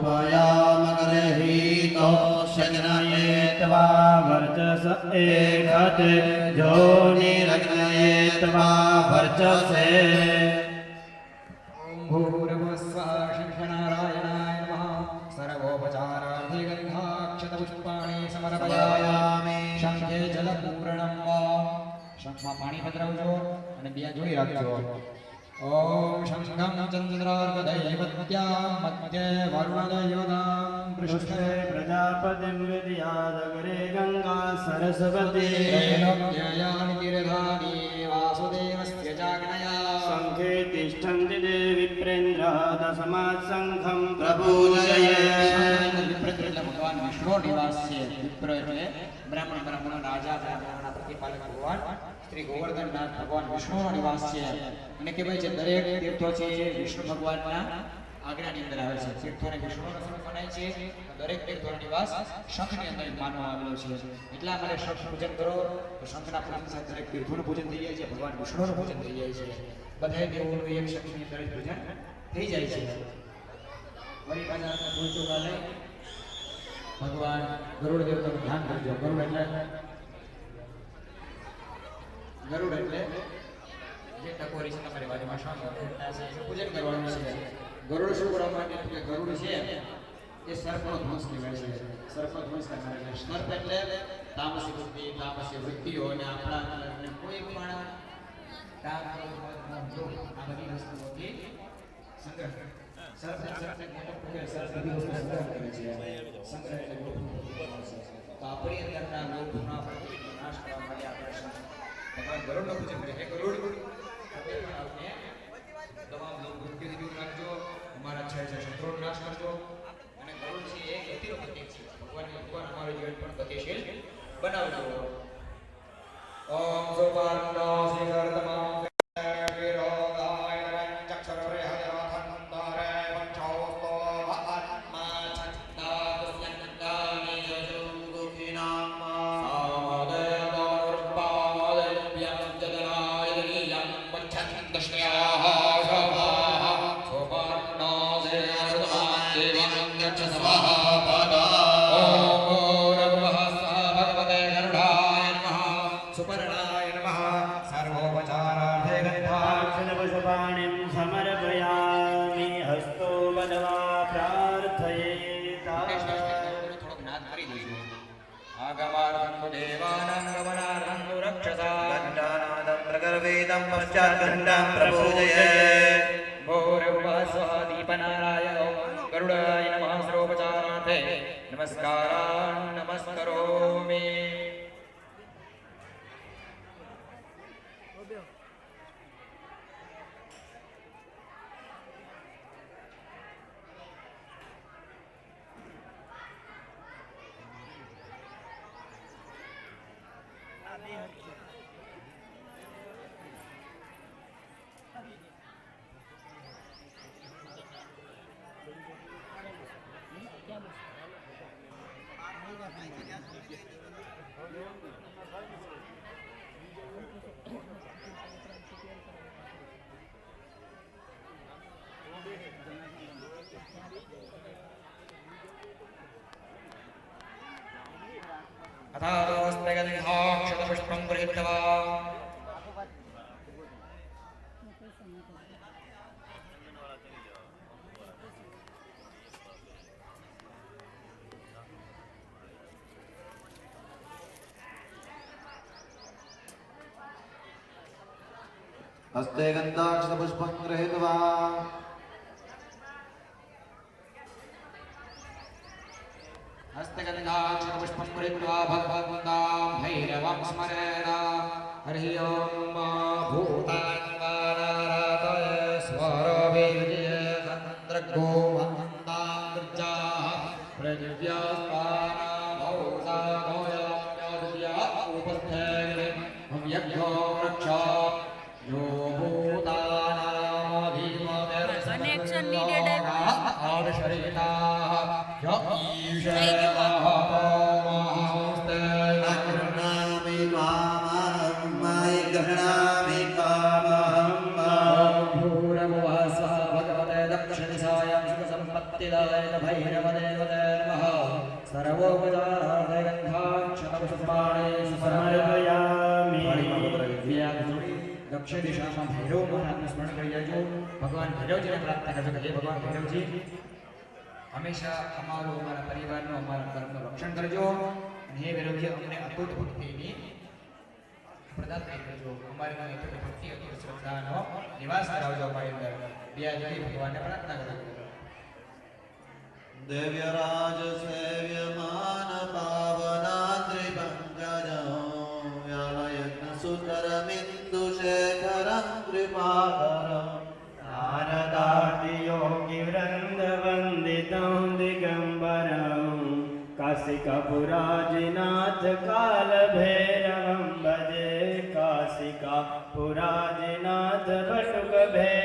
वयामगरहीतो शजनयेत्वा वर्चस एकत जोनिरग्नयेत्वा वर्चसे भूर्भुवस्वः शङ्खनारायणाय नमः सर्वोपचारार्थे गन्धाक्षतपुष्पाणि समर्पयामि शङ्खे जलपूरणं वा शङ्खમાં પાણી પધરાવજો અને બે જોઈ રાખજો ओम शंखं चंद्रार्कदैवत्यां मध्ये वरुणदैवतां पृष्ठे प्रजापतिं विद्यादगरे गंगा सरस्वती त्रैलोक्ययानि तीर्थानि वासुदेवस्य चाग्नया शंखे तिष्ठन्ति देवी प्रेन्द्रः दशमात् शंखं प्रपूजये विप्र भगवान विष्णु निवास છે વિપ્ર એટલે બ્રાહ્મણ રાજા બ્રાહ્મણના પ્રતિપાલક ભગવાન શ્રી ગોવર્ધનનાથ ભગવાન વિષ્ણુનો નિવાસ છે અને કે ભાઈ જે દરેક તીર્થો છે એ વિષ્ણુ ભગવાનના આજ્ઞાની અંદર આવે છે તીર્થોને વિષ્ણુનો સ્વરૂપ મનાય છે દરેક તીર્થોનો નિવાસ શંખની અંદર માનવામાં આવેલો છે એટલા માટે શંખ પૂજન કરો તો શંખના પૂજન સાથે દરેક તીર્થોનું પૂજન થઈ જાય છે ભગવાન વિષ્ણુનું પૂજન થઈ જાય છે બધા દેવોનું એક શંખની અંદર પૂજન થઈ જાય છે વળી પાછા પૂછો કાલે ભગવાન ગરુડ દેવતાનું ધ્યાન કરજો ગરુડ એટલે જે ટકોરી છે તમારી બાજુમાં શંખ પૂજન કરવાનું છે ગરુડ શું કરવા માટે કે ગરુડ છે એ સર્પનો ધ્વંસ કહેવાય છે સર્પનો ધ્વંસ કરનાર છે સર્પ એટલે તામસી બુદ્ધિ તામસી વૃત્તિઓ અને આપણા અંદરને કોઈ પણ કામ આ બધી વસ્તુઓથી સંગ્રહ સર્પ બધી વસ્તુ સંગ્રહ કરે છે સંગ્રહ એટલે તો આપણી અંદરના લોભના નાશ કરવા માટે આપણે ભગવાન ગરુડનું પૂજન કરીએ ગરુડ આપણે તમામ લોક વૃત્તિથી દૂર રાખજો અમારા છ શત્રુનો નાશ કરજો અને ગરુડ છે એ ગતિનો પ્રતીક છે ભગવાન અમારું જીવન પણ ગતિશીલ બનાવજો ઓમ સોપાર્ણો શ્રીગર્તમા वेदं पश्चाद्घण्टां प्रपूजये भूर्भुवः स्वः दीपनारायणो गरुडाय नमः सर्वोपचारार्थे नमस्कारान् नमस्करोमि अथास्तगन्धाक्षतपुष्पं गृहीत्वा हस्ते गन्धाक्षतपुष्पं गृहीत्वा हस्तगन्धाक्षतपुष्पं गृहीत्वा भगवन्तां भैरवं स्मरेण हरिः ओं भूतान्वानारातय स्वरवीर्ये चन्द्रगो वन्दां गिर्जाः पृथिव्यास्तानामौसामोयाम्योदया उपस्थेन यज्ञो रक्षा यो भूतानामधिमतिर्सर्वलोकाः भूरमुवासा भगवते दक्षिणसायं सुखसम्पत्तिदाय वैरवदेवते नमः सर्वोपचारगन्धाक्षतपुष्पाणि समर्पयामि दक्षिण दिशा में भैरव महाराज स्मरण कर भगवान भैरव जी ने प्रार्थना करજો કે હે ભગવાન ભૈરવ जी હંમેશા અમારું અમારા પરિવારનું અમારા કર્મનું રક્ષણ કરજો અને હે ભૈરવ जी અમને અતૂટ ભક્તિની પ્રદાન કરજો અમારી અતૂટ ભક્તિ અતૂટ શ્રદ્ધાનો નિવાસ કરાવજો અમારી અંદર બિયાજી ભગવાનને પ્રાર્થના કરજો દેવ્યરાજ સેવ્યમાન પાવનાદ્રિ પંકજં વ્યાલયજ્ઞ સુતરમિન્દુ શેખરં કૃપાકરં नारदादियोगी वृन्दवन्दितं दिगम्बरं काशिकापुराजिनाथ कालभैरवं भजे काशिकापुराजिनाथ बटुकभैरवं